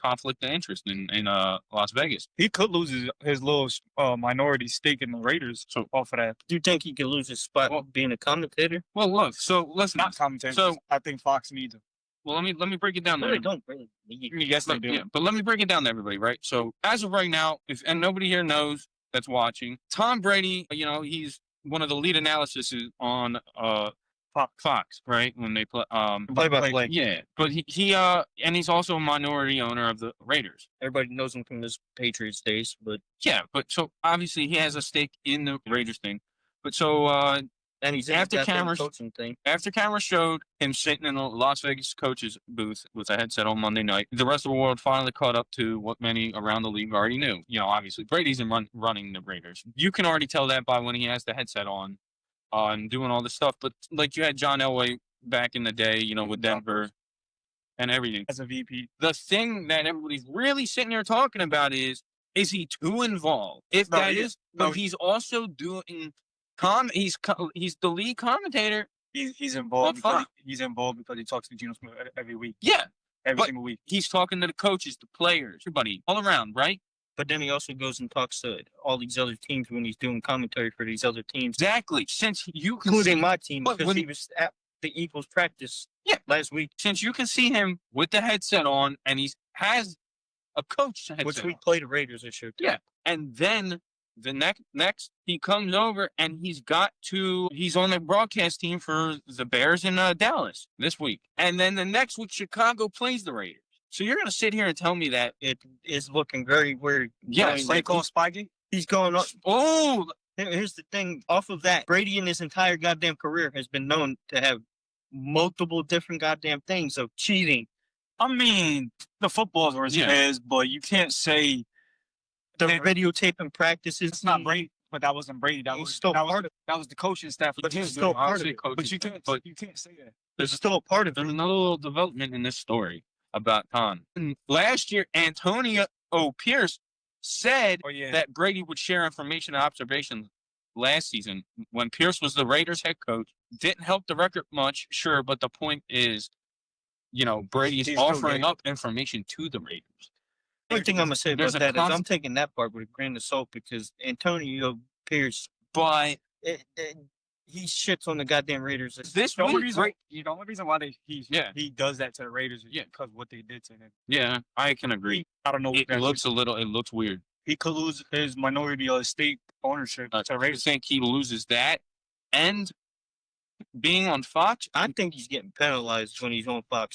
conflict of interest in Las Vegas. He could lose his little minority stake in the Raiders. So off of that, Do you think he could lose his spot being a commentator? Well, look, so listen, not commentator. So I think Fox needs him. Well, let me break it down. They don't really need. Yes, they do. Yeah, but let me break it down to everybody, right? So as of right now, and nobody here knows that's watching, Tom Brady, he's one of the lead analysts on Fox, right? When they play Play-by-play. Yeah, but he and he's also a minority owner of the Raiders. Everybody knows him from his Patriots days, but yeah, but so obviously he has a stake in the Raiders thing. But so and he's after cameras coaching thing. After cameras showed him sitting in the Las Vegas coach's booth with a headset on Monday night, the rest of the world finally caught up to what many around the league already knew. Obviously Brady's running the Raiders. You can already tell that by when he has the headset on and doing all this stuff. But like you had John Elway back in the day, with Denver and everything. As a VP. The thing that everybody's really sitting there talking about is he too involved? But he's also doing... He's the lead commentator. He's involved because he talks to Geno Smith every week. Yeah, every single week. He's talking to the coaches, the players, everybody, all around, right? But then he also goes and talks to all these other teams when he's doing commentary for these other teams. Exactly. Since you can including my team, because he was at the Eagles practice last week. Since you can see him with the headset on, and he has a coach headset, which we play the Raiders this year too. Yeah, and then. The next he comes over and he's on the broadcast team for the Bears in Dallas this week. And then the next week, Chicago plays the Raiders. So you're going to sit here and tell me that it is looking very weird. Yes. They call Spygate? He's going on. Oh, here's the thing. Off of that, Brady in his entire goddamn career has been known to have multiple different goddamn things of cheating. I mean, the football's where it is, but you can't say... The videotaping practices. It's not Brady, but that wasn't Brady. That was the coaching staff. But it's still part of it. But you can't say that. There's still a part of it. There's another little development in this story about Tom. Last year, Antonio Pierce said that Brady would share information and observations last season when Pierce was the Raiders head coach. Didn't help the record much, sure, but the point is, Brady's offering up information to the Raiders. The only thing I'm going to say about that is I'm taking that part with a grain of salt because Antonio Pierce, he shits on the goddamn Raiders. The only reason why he does that to the Raiders is because of what they did to him. Yeah, I can agree. I don't know. It looks weird. He could lose his minority stake ownership to the Raiders. I think he loses that and being on Fox. I think he's getting penalized when he's on Fox